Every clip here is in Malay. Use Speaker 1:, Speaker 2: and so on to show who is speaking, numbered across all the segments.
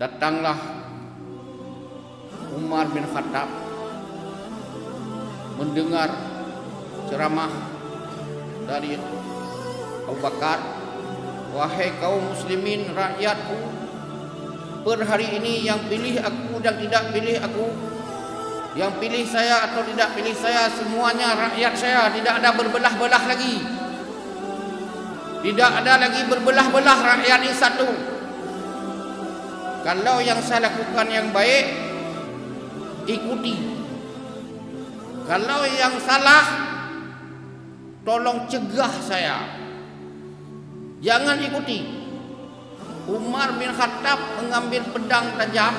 Speaker 1: datanglah Umar bin Khattab mendengar ceramah dari Abu Bakar. Wahai kaum muslimin, rakyatku, per hari ini yang pilih aku dan tidak pilih aku, yang pilih saya atau tidak pilih saya, semuanya rakyat saya. Tidak ada berbelah-belah lagi. Tidak ada lagi berbelah-belah, rakyat ini satu. Kalau yang saya lakukan yang baik, ikuti. Kalau yang salah, tolong cegah saya. Jangan ikuti. Umar bin Khattab mengambil pedang tajam.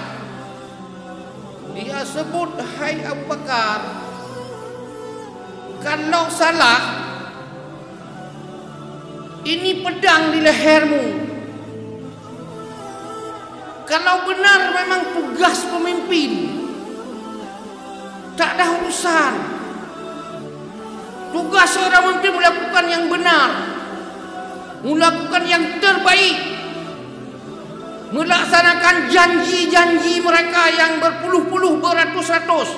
Speaker 1: Dia sebut, hai Abu Bakar, kalau salah, ini pedang di lehermu. Kalau benar memang tugas pemimpin, tak ada urusan. Tugas seorang pemimpin melakukan yang benar, melakukan yang terbaik, melaksanakan janji-janji mereka yang berpuluh-puluh, beratus-ratus.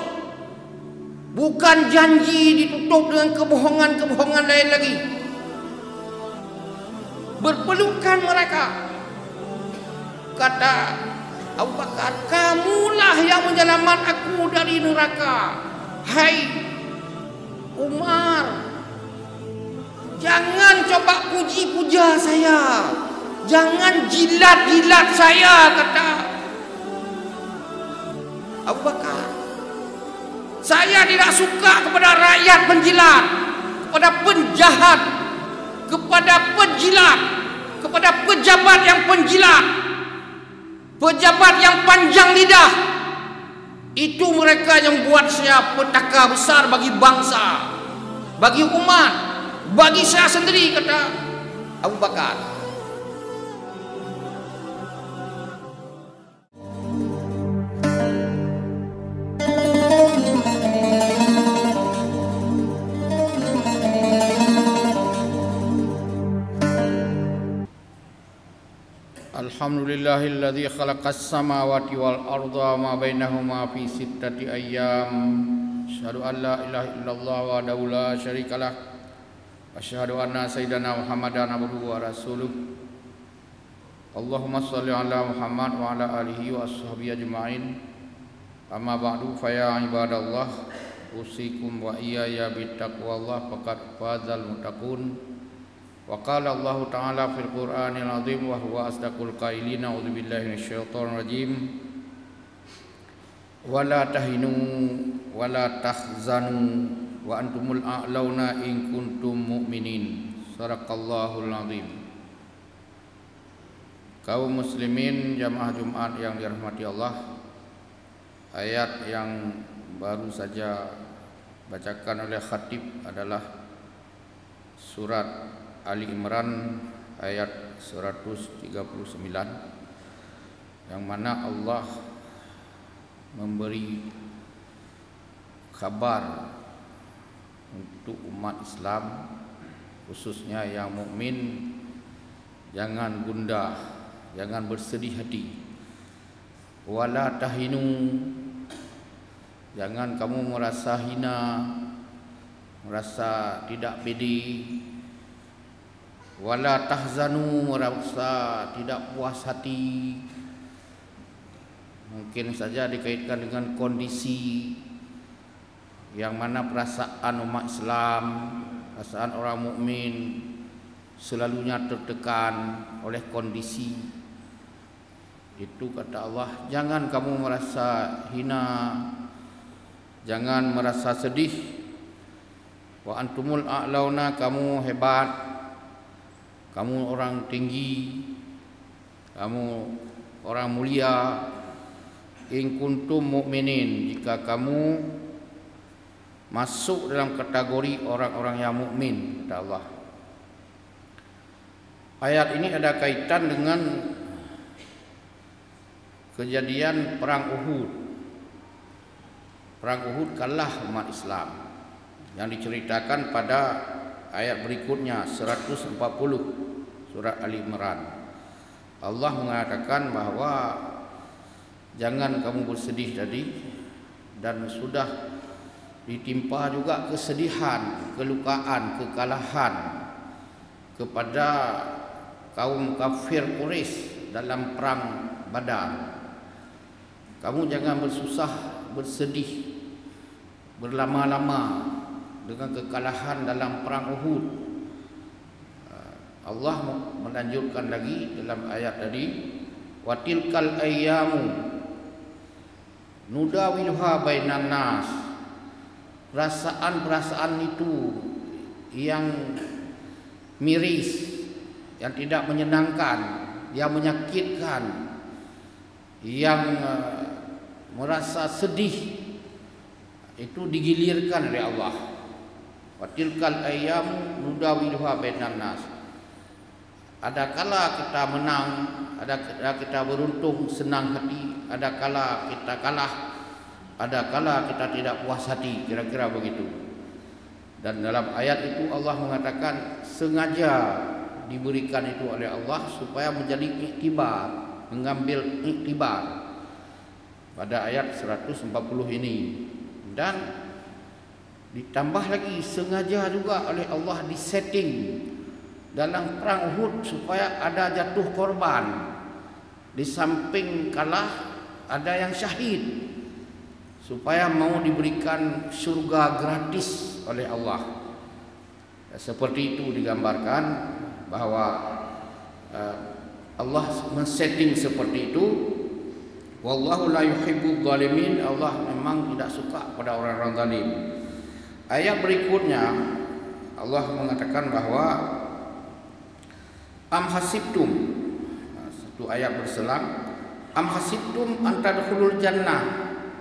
Speaker 1: Bukan janji ditutup dengan kebohongan-kebohongan lain lagi. Berpelukan mereka. Kata Abu Bakar, kamulah yang menyelamat aku dari neraka. Hai Umar, jangan coba puji-puja saya, jangan jilat-jilat saya, kata Abu Bakar. Saya tidak suka kepada rakyat penjilat, kepada penjahat, kepada penjilat, kepada pejabat yang penjilat, pejabat yang panjang lidah. Itu mereka yang buat saya petaka besar bagi bangsa, bagi umat, bagi saya sendiri, kata Abu Bakar. Alhamdulillahilladzi khalaqas samawati wal arda ma bainahuma fi sittati ayyam. Asyhadu an la ilaha illallah wahdahu la syarikalah wa asyhadu anna sayyidana Muhammadan abduhu wa rasuluh. Allahumma shalli ala Muhammad wa ala alihi wa ashabihi ajma'in. Amma ba'du, fa ya ibadallah, usikum wa iyaya bittaqwallah faqad fazal muttaqun. Wa qala Allah ta'ala fil Qur'anil azim wa huwa asdaqul qailin. A'udzu billahi minasyaitonir rajim. Wala tahinu wala tahzanu wa antumul a'launa in kuntum mu'minin. Shadaqallahul azim. Kaum muslimin jamaah Jumat yang dirahmati Allah, ayat yang baru saja bacakan oleh khatib adalah surat Ali Imran ayat 139, yang mana Allah memberi kabar untuk umat Islam, khususnya yang mukmin, jangan gundah, jangan bersedih hati. Wala tahinu, jangan kamu merasa hina, merasa tidak pede. Wala tahzanu, merasa tidak puas hati. Mungkin saja dikaitkan dengan kondisi yang mana perasaan umat Islam, perasaan orang mukmin selalunya tertekan oleh kondisi itu. Kata Allah, jangan kamu merasa hina, jangan merasa sedih. Wa antumul a'launa, kamu hebat, kamu orang tinggi, kamu orang mulia. In kuntum mu'minin, jika kamu masuk dalam kategori orang-orang yang mukmin, kata Allah. Ayat ini ada kaitan dengan kejadian perang Uhud. Perang Uhud kalah umat Islam, yang diceritakan pada ayat berikutnya 140 surat Ali Imran. Allah mengatakan bahwa Jangan kamu bersedih tadi, dan sudah ditimpa juga kesedihan, kelukaan, kekalahan kepada kaum kafir Quraisy dalam perang Badar. Kamu jangan bersusah, bersedih berlama-lama dengan kekalahan dalam perang Uhud. Allah melanjutkan lagi dalam ayat tadi, wa tilkal ayyamu nudawiluha bainan nas. Perasaan-perasaan itu yang miris, yang tidak menyenangkan, yang menyakitkan, yang merasa sedih, itu digilirkan oleh Allah. Wa tilkal ayyam nudawiluha bainan nas. Adakala kita menang, adakala kita beruntung, senang hati, adakala kita kalah, adakala kita tidak puas hati, kira-kira begitu. Dan dalam ayat itu Allah mengatakan sengaja diberikan itu oleh Allah supaya menjadi iktibar, mengambil iktibar pada ayat 140 ini. Dan ditambah lagi sengaja juga oleh Allah disetting dalam perang Uhud supaya ada jatuh korban, di samping kalah ada yang syahid, supaya mau diberikan surga gratis oleh Allah. Seperti itu digambarkan bahwa Allah men-setting seperti itu. Wallahu la yuhibbul zalimin. Allah memang tidak suka pada orang-orang zalim. Ayat berikutnya Allah mengatakan bahwa am hasibtum, satu ayat berselang, am hasibtum an tadkhulul jannah.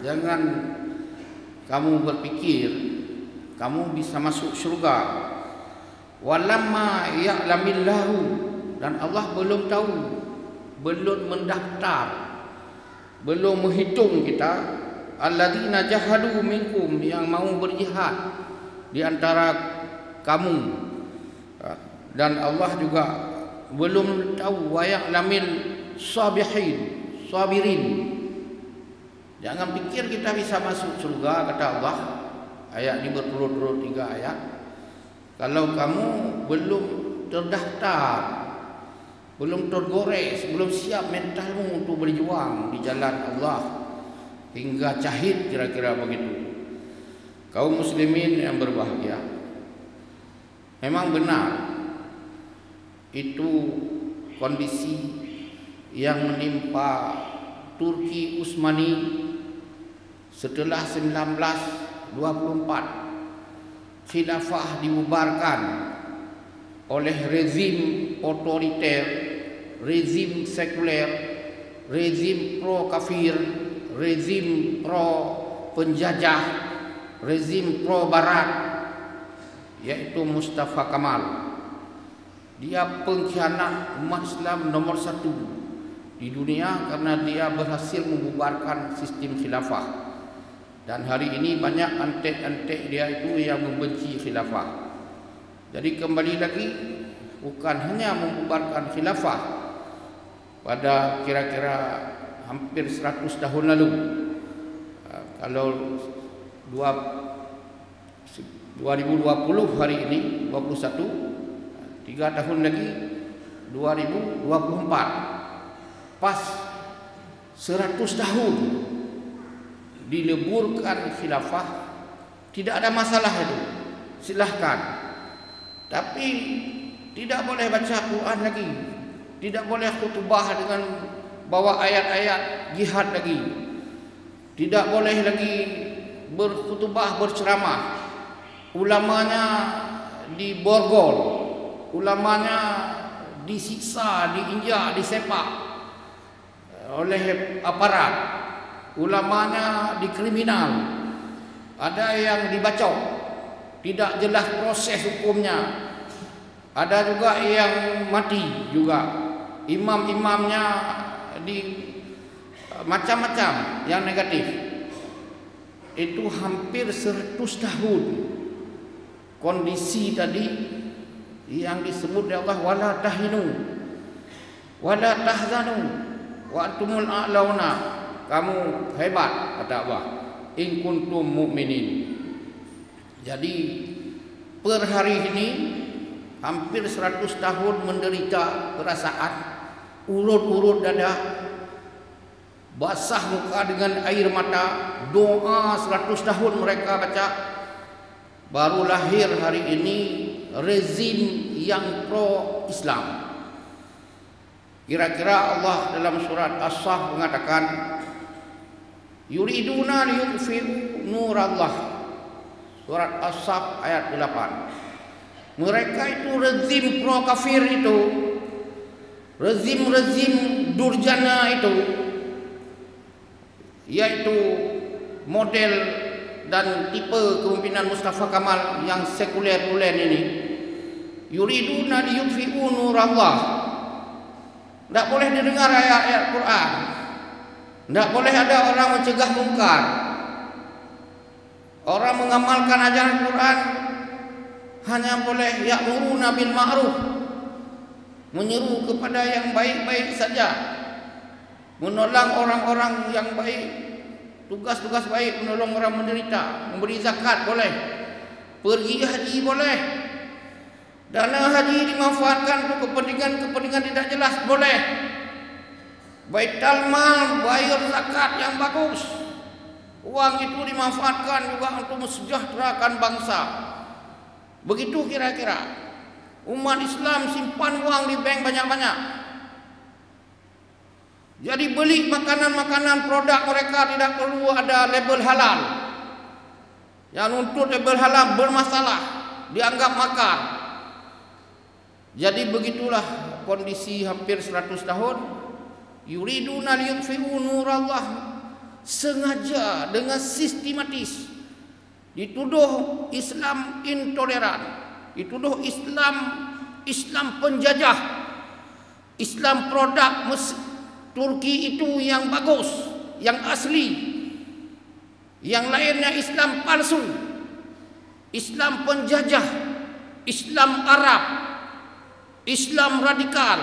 Speaker 1: Jangan kamu berpikir kamu bisa masuk surga. Walamma ya'lamillahu, dan Allah belum tahu, belum mendaftar, belum menghitung kita, alladzina jahadu minkum, yang mau berjihad di antara kamu. Dan Allah juga belum tahu wa ya'lamil sabirin. Jangan pikir kita bisa masuk surga, kata Allah. Ayat ini berturut-turut 3 ayat. Kalau kamu belum terdaftar, belum tergores, belum siap mentalmu untuk berjuang di jalan Allah hingga syahid, kira-kira begitu. Kaum muslimin yang berbahagia, memang benar itu kondisi yang menimpa Turki Utsmani setelah 1924. Khilafah dibubarkan oleh rezim otoriter, rezim sekuler, rezim pro kafir, rezim pro penjajah, rezim pro barat, yaitu Mustafa Kamal. Dia pengkhianat umat Islam nomor 1 di dunia karena dia berhasil membubarkan sistem khilafah. Dan hari ini banyak antek-antek dia itu yang membenci khilafah. Jadi kembali lagi, bukan hanya membubarkan khilafah pada kira-kira hampir 100 tahun lalu. Kalau 2020 hari ini 21, 3 tahun lagi 2024, pas 100 tahun dileburkan khilafah. Tidak ada masalah itu, silahkan. Tapi tidak boleh baca Quran lagi, tidak boleh khutbah dengan bawa ayat-ayat jihad lagi, tidak boleh lagi berkhutbah, berceramah. Ulamanya diborgol, ulamanya disiksa, diinjak, disepak oleh aparat, ulamanya dikriminal, ada yang dibacok, tidak jelas proses hukumnya, ada juga yang mati juga, imam-imamnya di macam-macam yang negatif. Itu hampir 100 tahun kondisi tadi yang disebut oleh Allah, wala tahinu wala tahzanu wa antumul a'launa kamu hebat, kata Allah, in kuntum mu'minin. Jadi per hari ini hampir 100 tahun menderita perasaan, urut-urut dada, basah muka dengan air mata, doa 100 tahun mereka baca, baru lahir hari ini rezim yang pro Islam. Kira-kira Allah dalam surat As-Saff mengatakan, yuriduna liyutfi'u nurallah. Surat As-Saff ayat 8. Mereka itu rezim pro kafir itu, rezim durjana itu, yaitu model dan tipe kepemimpinan Mustafa Kamal yang sekuler-kuler ini. Yuriduna liyutfi'u nurallah. Tidak boleh didengar ayat-ayat Quran, tidak boleh ada orang mencegah mungkar. Orang mengamalkan ajaran Quran hanya boleh ya'muruna bil ma'ruf, menyeru kepada yang baik-baik saja, menolong orang-orang yang baik, tugas-tugas baik, menolong orang menderita, memberi zakat boleh, pergi haji boleh, dana haji dimanfaatkan untuk kepentingan tidak jelas boleh, baitul mal bayar zakat yang bagus, uang itu dimanfaatkan juga untuk mensejahterakan bangsa. Begitu kira-kira umat Islam simpan uang di bank banyak-banyak. Jadi beli makanan-makanan produk mereka tidak perlu ada label halal. Yang nuntut label halal bermasalah, dianggap makar. Jadi begitulah kondisi hampir 100 tahun. Yuriduna liyutfi'u nurallah, sengaja dengan sistematis dituduh Islam intoleran, dituduh Islam penjajah, Islam produk Turki itu yang bagus, yang asli, yang lainnya Islam palsu, Islam penjajah, Islam Arab, Islam radikal.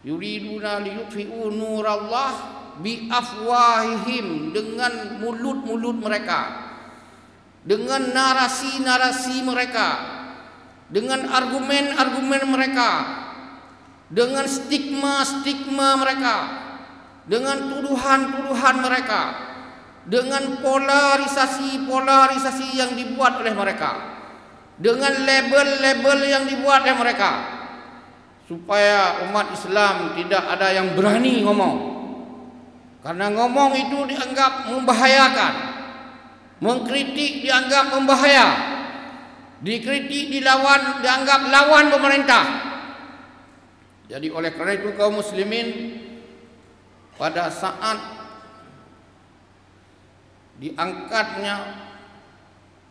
Speaker 1: Yuriduna liyutfi'u nurallah bi afwahihim, dengan mulut-mulut mereka, dengan narasi-narasi mereka, dengan argumen-argumen mereka, dengan stigma-stigma mereka, dengan tuduhan-tuduhan mereka, dengan polarisasi-polarisasi yang dibuat oleh mereka, dengan label-label yang dibuat oleh mereka, supaya umat Islam tidak ada yang berani ngomong. Karena ngomong itu dianggap membahayakan, mengkritik dianggap membahaya, dikritik dilawan dianggap lawan pemerintah. Jadi oleh karena itu kaum muslimin, pada saat diangkatnya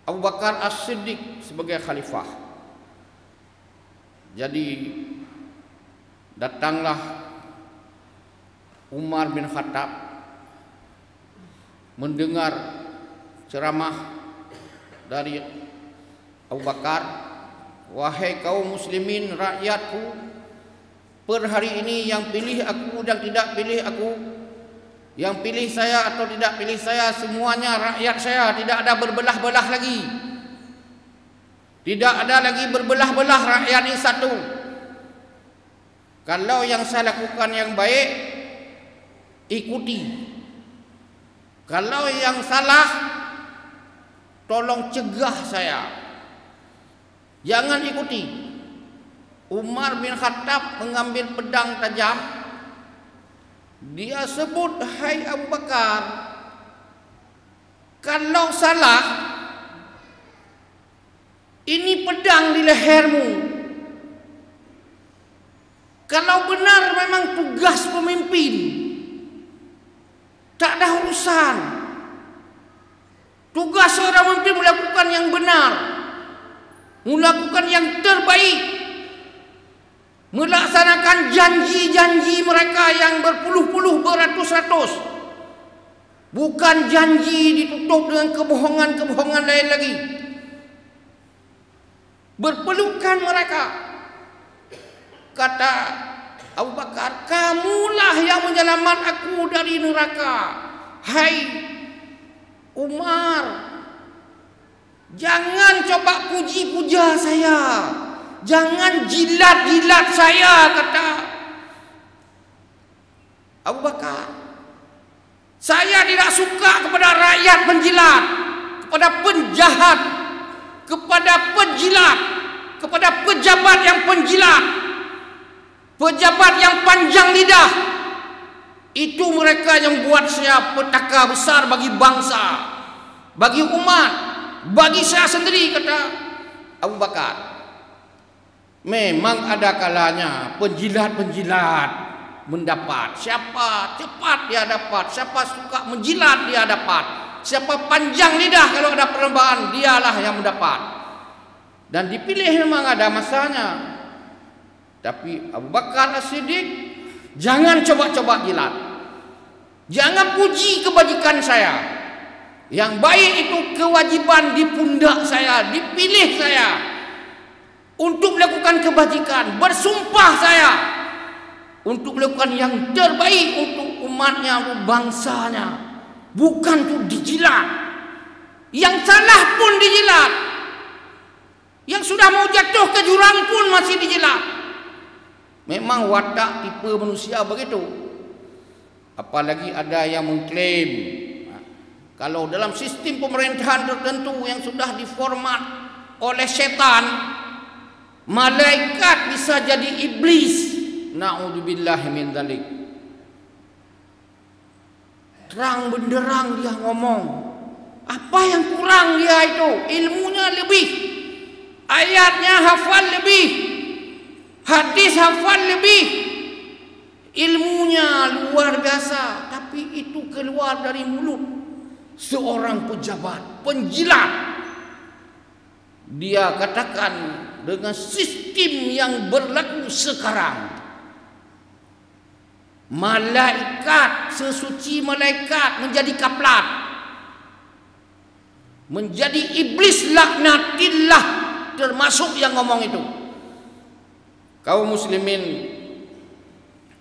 Speaker 1: Abu Bakar As-Siddiq sebagai khalifah, jadi datanglah Umar bin Khattab mendengar ceramah dari Abu Bakar. Wahai kaum muslimin, rakyatku, per hari ini yang pilih aku dan tidak pilih aku, yang pilih saya atau tidak pilih saya, semuanya rakyat saya. Tidak ada berbelah-belah lagi, tidak ada lagi berbelah-belah, rakyat ini satu. Kalau yang saya lakukan yang baik, ikuti. Kalau yang salah, tolong cegah saya, jangan ikuti. Umar bin Khattab mengambil pedang tajam. Dia sebut, hai Abu Bakar, kalau salah, ini pedang di lehermu. Kalau benar memang tugas pemimpin, tak ada urusan. Tugas seorang pemimpin melakukan yang benar, melakukan yang terbaik, melaksanakan janji-janji mereka yang berpuluh-puluh, beratus-ratus. Bukan janji ditutup dengan kebohongan-kebohongan lain lagi. Berpelukan mereka. Kata Abu Bakar, kamulah yang menyelamat aku dari neraka. Hai Umar, jangan coba puji-puja saya, jangan jilat-jilat saya, kata Abu Bakar. Saya tidak suka kepada rakyat menjilat, kepada penjahat, kepada penjilat, kepada pejabat yang penjilat, pejabat yang panjang lidah. Itu mereka yang buat saya petaka besar bagi bangsa, bagi umat, bagi saya sendiri, kata Abu Bakar. Memang ada kalanya penjilat-penjilat mendapat. Siapa cepat dia dapat, siapa suka menjilat dia dapat, siapa panjang lidah kalau ada perlombaan dialah yang mendapat. Dan dipilih memang ada masanya. Tapi Abu Bakar As-Siddiq, jangan coba-coba jilat, jangan puji kebajikan saya. Yang baik itu kewajiban di pundak saya, dipilih saya untuk melakukan kebajikan. Bersumpah saya untuk melakukan yang terbaik untuk umatnya, untuk bangsanya, bukan untuk dijilat. Yang salah pun dijilat, yang sudah mau jatuh ke jurang pun masih dijilat. Memang watak tipe manusia begitu. Apalagi ada yang mengklaim kalau dalam sistem pemerintahan tertentu yang sudah diformat oleh setan, malaikat bisa jadi iblis. Na'udzubillah min dzalik. Terang benderang dia ngomong. Apa yang kurang dia itu? Ilmunya lebih, ayatnya hafal lebih, hadis hafal lebih, ilmunya luar biasa. Tapi itu keluar dari mulut seorang pejabat penjilat. Dia katakan dengan sistem yang berlaku sekarang, malaikat, sesuci malaikat menjadi kaplat, menjadi iblis laknatillah, termasuk yang ngomong itu. Kaum muslimin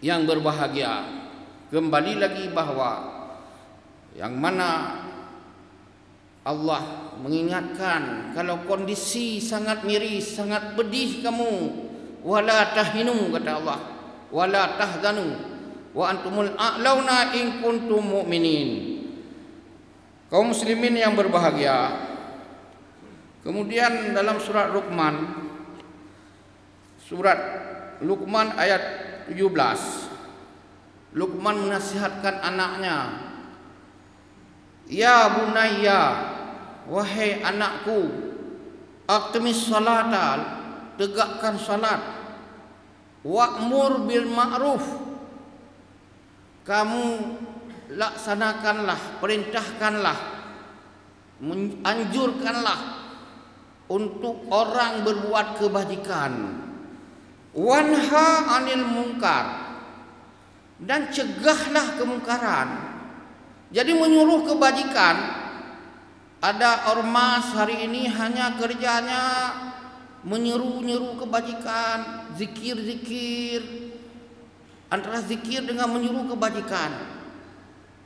Speaker 1: yang berbahagia, kembali lagi bahwa yang mana Allah mengingatkan kalau kondisi sangat miris, sangat pedih kamu, wala tahinu, kata Allah, wala tahzanu wa antumul a'launa in kuntum mu'minin. Kaum muslimin yang berbahagia, kemudian dalam surat Luqman ayat 17, Luqman menasihatkan anaknya, ya bunayya, wahai anakku, aqimis salata, tegakkan salat, wa'mur bil ma'ruf, kamu laksanakanlah, perintahkanlah, anjurkanlah untuk orang berbuat kebajikan, wanha anil mungkar, dan cegahlah kemungkaran. Jadi menyuruh kebajikan. Ada ormas hari ini hanya kerjanya menyeru-nyeru kebajikan, zikir-zikir, antara zikir dengan menyuruh kebajikan.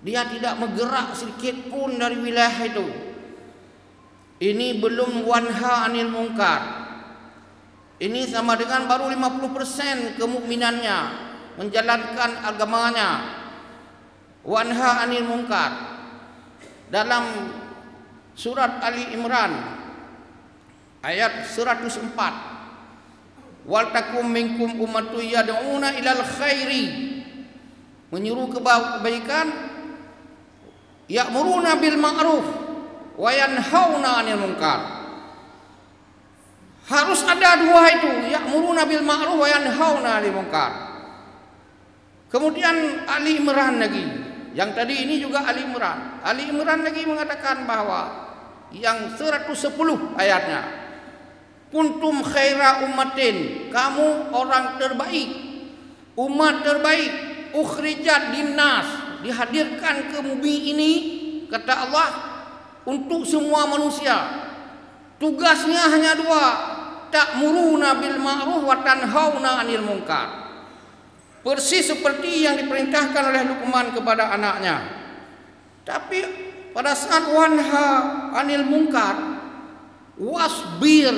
Speaker 1: Dia tidak bergerak sedikit pun dari wilayah itu. Ini belum wanha anil mungkar. Ini sama dengan baru 50% kemukminannya menjalankan agamanya. Wanha anil mungkar. Dalam surat Ali Imran ayat 104, wal takum minkum ummatun yad'una ilal khairi, menyuruh kebaikan, ya'muruna bil ma'ruf wa yanhauna 'anil munkar. Harus ada dua itu, ya'muruna bil ma'ruf wa yanhauna 'anil munkar. Kemudian Ali Imran lagi, yang tadi ini juga Ali Imran. Ali Imran lagi mengatakan bahwa yang 110 ayatnya, kuntum khaira ummatin, kamu orang terbaik, umat terbaik, ukhrijat linnas, dihadirkan ke bumi ini, kata Allah, untuk semua manusia. Tugasnya hanya dua, ta'muruna bil ma'ruf wa tanhauna 'anil munkar. persis seperti yang diperintahkan oleh Luqman kepada anaknya. Tapi pada saat wanha anil munkar, wasbir,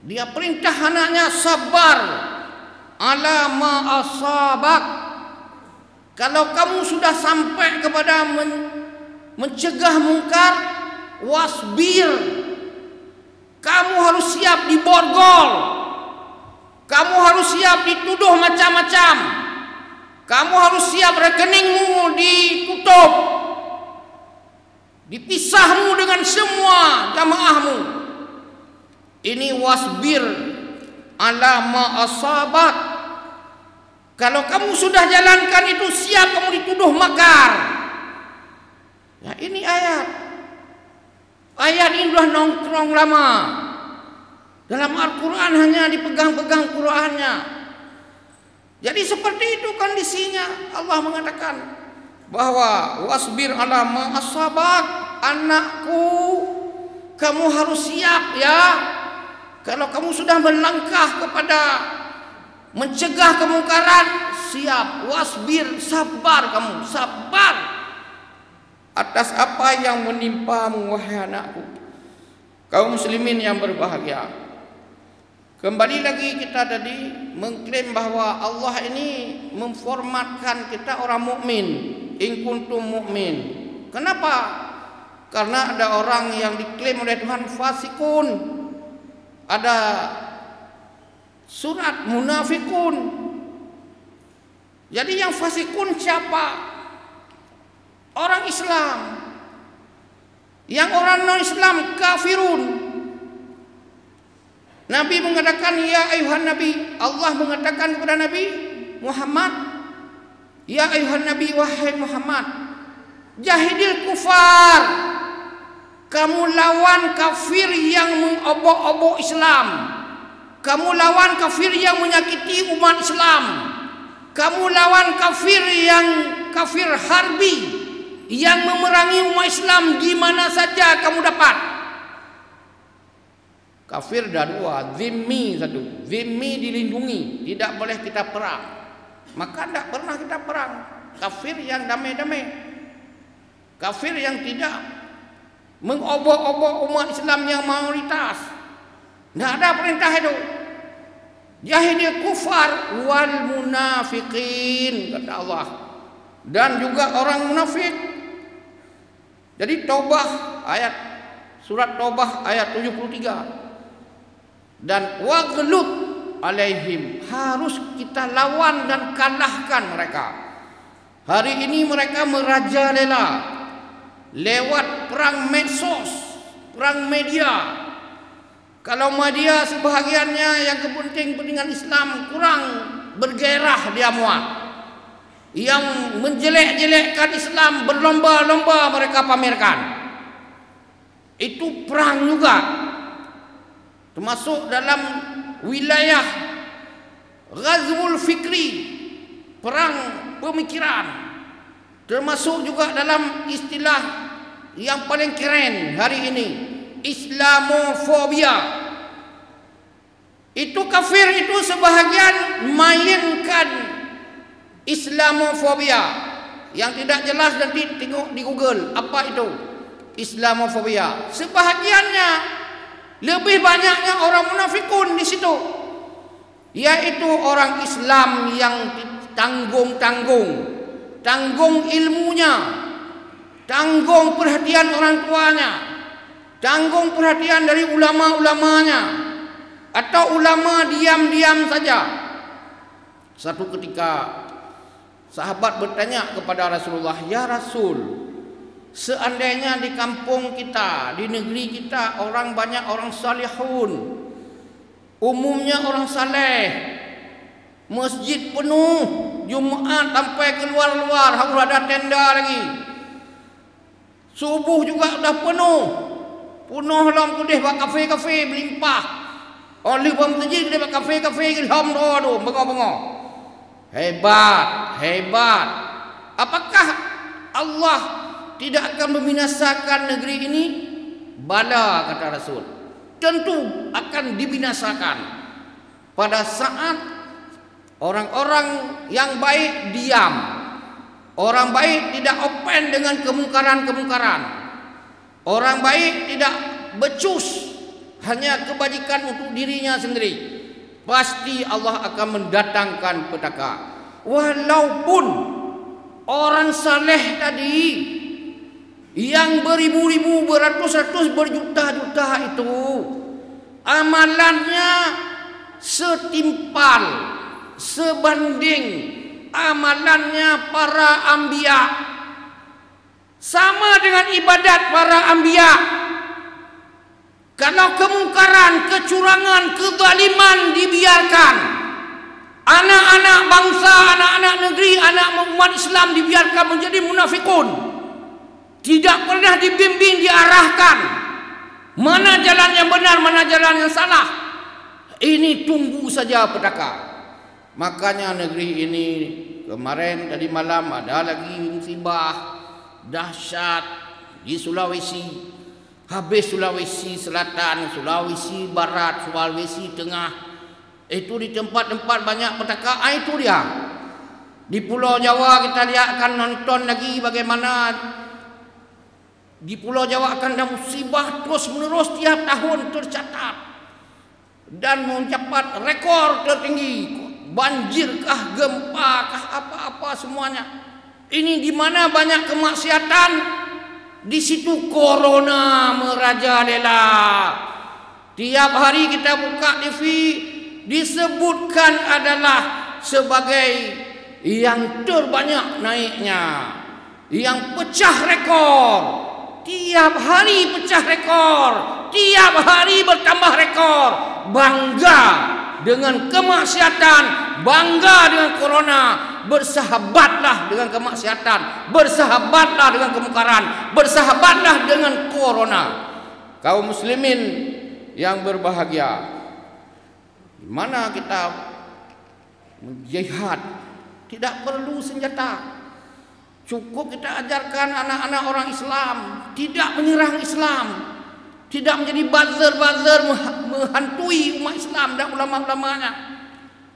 Speaker 1: dia perintah anaknya sabar ala ma asabak. Kalau kamu sudah sampai kepada mencegah mungkar, wasbir, kamu harus siap diborgol, kamu harus siap dituduh macam-macam, kamu harus siap rekeningmu ditutup, dipisahmu dengan semua jamaahmu. Ini wasbir ala ma asabat. Kalau kamu sudah jalankan itu, siap kamu dituduh makar. Ya, ini ayat. Ayat ini sudah nongkrong lama. Dalam Al-Quran hanya dipegang-pegang Qurannya. Jadi seperti itu kondisinya. Allah mengatakan bahwa wasbir ala ma asabak. Anakku, kamu harus siap ya. Kalau kamu sudah melangkah kepada mencegah kemungkaran, siap, wasbir, sabar kamu, sabar atas apa yang menimpamu, wahai anakku. Kaum muslimin yang berbahagia, kembali lagi kita tadi mengklaim bahwa Allah ini memformatkan kita orang mukmin, in kuntum mukmin. Kenapa? Karena ada orang yang diklaim oleh Tuhan fasikun, ada surat munafikun. Jadi yang fasikun siapa? Orang Islam. Yang orang non-Islam kafirun. Nabi mengatakan ya ayuhan nabi, Allah mengatakan kepada Nabi Muhammad, ya ayuhan nabi, wahai Muhammad, jahidil kufar, kamu lawan kafir yang mengobok-obok Islam, kamu lawan kafir yang menyakiti umat Islam, kamu lawan kafir yang kafir harbi, yang memerangi umat Islam di mana saja kamu dapat. Kafir dah dua, zimmi satu. Zimmi dilindungi, tidak boleh kita perang, maka tidak pernah kita perang. Kafir yang damai-damai, kafir yang tidak mengobok-obok umat Islam yang mayoritas. Tidak ada perintah itu. Jahidil kufar wal munafiqin, kata Allah, dan juga orang munafik. Jadi Taubah ayat, surat Taubah ayat 73. Dan waghlud alaihim, harus kita lawan dan kalahkan mereka. Hari ini mereka merajalela lewat perang medsos, perang media. Kalau media sebahagiannya yang kepentingan Islam kurang bergairah dia muat, yang menjelek-jelekkan Islam berlomba-lomba mereka pamerkan. Itu perang juga, termasuk dalam wilayah ghazwul fikri, perang pemikiran, termasuk juga dalam istilah yang paling keren hari ini, Islamofobia. Itu kafir itu sebahagian mainkan Islamofobia yang tidak jelas, dan tengok di Google apa itu Islamofobia. Sebahagiannya, lebih banyaknya orang munafikun di situ, yaitu orang Islam yang tanggung ilmunya, tanggung perhatian orang tuanya, tanggung perhatian dari ulama-ulamanya, atau ulama diam-diam saja. Satu ketika sahabat bertanya kepada Rasulullah, ya Rasul, seandainya di kampung kita, di negeri kita orang banyak orang salihun, umumnya orang saleh, masjid penuh, Jumat sampai keluar-luar, harus ada tenda lagi, subuh juga sudah penuh dalam kudih bak kafe-kafe melimpah, oleh bang masjid dia bak kafe-kafe ilham tu bengok-bengok. Hebat. Apakah Allah tidak akan membinasakan negeri ini? Bala, kata Rasul, tentu akan dibinasakan pada saat Orang-orang yang baik diam. Orang baik tidak open dengan kemungkaran-kemungkaran. Orang baik tidak becus hanya kebajikan untuk dirinya sendiri. Pasti Allah akan mendatangkan petaka. Walaupun orang saleh tadi yang beribu-ribu, beratus-ratus, berjuta-juta itu amalannya setimpal, sebanding amalannya para anbiya, sama dengan ibadat para anbiya. Kalau kemungkaran, kecurangan, kezaliman dibiarkan, anak-anak bangsa, anak-anak negeri, anak umat Islam dibiarkan menjadi munafikun, tidak pernah dibimbing, diarahkan mana jalan yang benar, mana jalan yang salah, ini tunggu saja petaka. Makanya negeri ini kemarin tadi malam ada lagi musibah dahsyat di Sulawesi. Habis Sulawesi Selatan, Sulawesi Barat, Sulawesi Tengah, itu di tempat-tempat banyak petaka. Itu dia. Di Pulau Jawa kita lihat, akan nonton lagi bagaimana di Pulau Jawa akan ada musibah terus menerus tiap tahun tercatat dan mencapai rekor tertinggi. Banjirkah, gempakah, apa-apa semuanya. Ini di mana banyak kemaksiatan, di situ corona merajalela. Tiap hari kita buka TV disebutkan adalah sebagai yang terbanyak naiknya, yang pecah rekor. Tiap hari pecah rekor, tiap hari bertambah rekor. Bangga dengan kemaksiatan, bangga dengan corona. Bersahabatlah dengan kemaksiatan, bersahabatlah dengan kemungkaran, bersahabatlah dengan corona. Kaum muslimin yang berbahagia, di mana kita menjihad tidak perlu senjata. Cukup kita ajarkan anak-anak orang Islam tidak menyerang Islam, tidak menjadi buzzer-buzzer menghantui umat Islam dan ulama-ulamanya.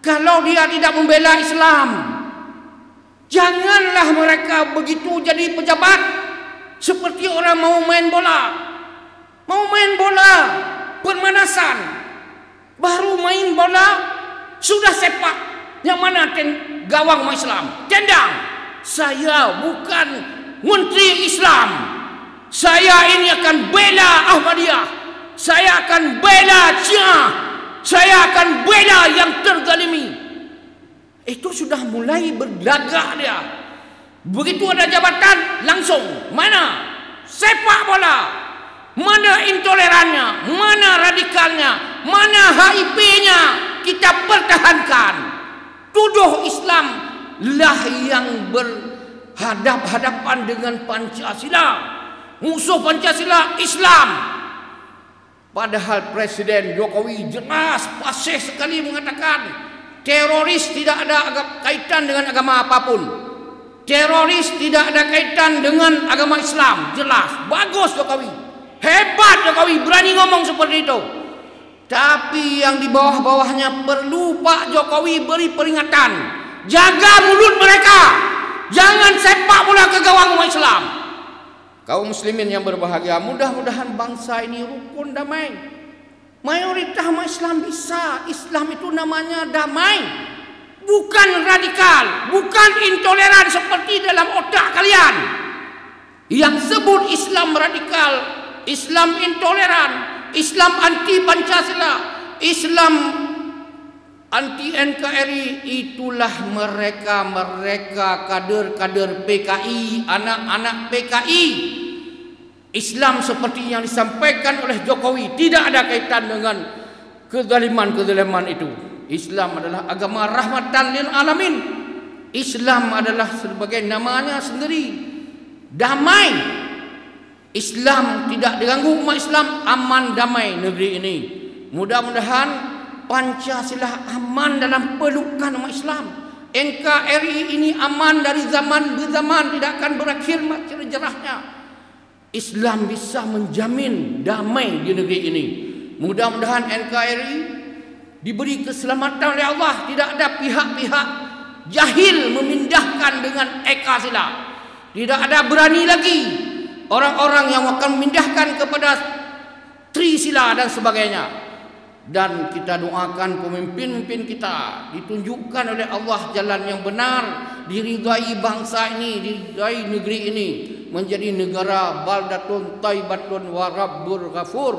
Speaker 1: Kalau dia tidak membela Islam, janganlah mereka begitu jadi pejabat seperti orang mau main bola. Mau main bola, pemanasan. Baru main bola, sudah sepak. Yang mana gawang Islam? Tendang. Saya bukan menteri Islam. Saya ini akan bela Ahmadiyah. Saya akan bela Syiah. Saya akan bela yang terzalimi. Itu sudah mulai berlagak dia. Begitu ada jabatan, langsung mana sepak bola, mana intolerannya, mana radikalnya, mana HIP-nya kita pertahankan. Tuduh Islam lah yang berhadap-hadapan dengan Pancasila. Musuh Pancasila Islam. Padahal Presiden Jokowi jelas fasih sekali mengatakan teroris tidak ada kaitan dengan agama apapun. Teroris tidak ada kaitan dengan agama Islam. Jelas. Bagus Jokowi. Hebat Jokowi. Berani ngomong seperti itu. Tapi yang di bawah-bawahnya perlu Pak Jokowi beri peringatan. Jaga mulut mereka. Jangan sepak bola ke gawang umat Islam. Kaum muslimin yang berbahagia, mudah-mudahan bangsa ini rukun damai. Mayoritas umat Islam bisa. Islam itu namanya damai, bukan radikal, bukan intoleran seperti dalam otak kalian. Yang sebut Islam radikal, Islam intoleran, Islam anti Pancasila, Islam anti NKRI, itulah mereka kader-kader PKI, anak-anak PKI. Islam seperti yang disampaikan oleh Jokowi tidak ada kaitan dengan kezaliman itu. Islam adalah agama rahmatan lil alamin. Islam adalah sebagai namanya sendiri, damai. Islam tidak diganggu, umat Islam aman damai negeri ini. Mudah-mudahan Pancasila aman dalam pelukan umat Islam. NKRI ini aman dari zaman ke zaman, tidak akan berakhir sejarahnya. Islam bisa menjamin damai di negeri ini. Mudah-mudahan NKRI diberi keselamatan oleh Allah. Tidak ada pihak-pihak jahil memindahkan dengan eka sila. Tidak ada berani lagi orang-orang yang akan memindahkan kepada trisila dan sebagainya. Dan kita doakan pemimpin-pemimpin kita ditunjukkan oleh Allah jalan yang benar, diridai bangsa ini, diridai negeri ini menjadi negara baldatun taibatun warabbur ghafur,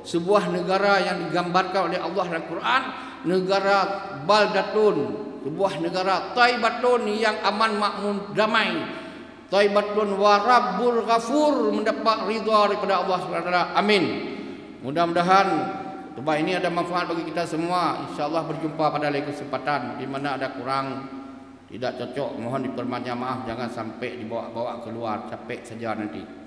Speaker 1: sebuah negara yang digambarkan oleh Allah dalam Quran, negara baldatun, sebuah negara taibatun yang aman, makmur, damai, taibatun warabbur ghafur, mendapat ridha daripada Allah SWT. Amin. Mudah-mudahan khutbah ini ada manfaat bagi kita semua. InsyaAllah berjumpa pada lain kesempatan. Di mana ada kurang, tidak cocok, mohon diperbanyak maaf. Jangan sampai dibawa-bawa keluar, capek saja nanti.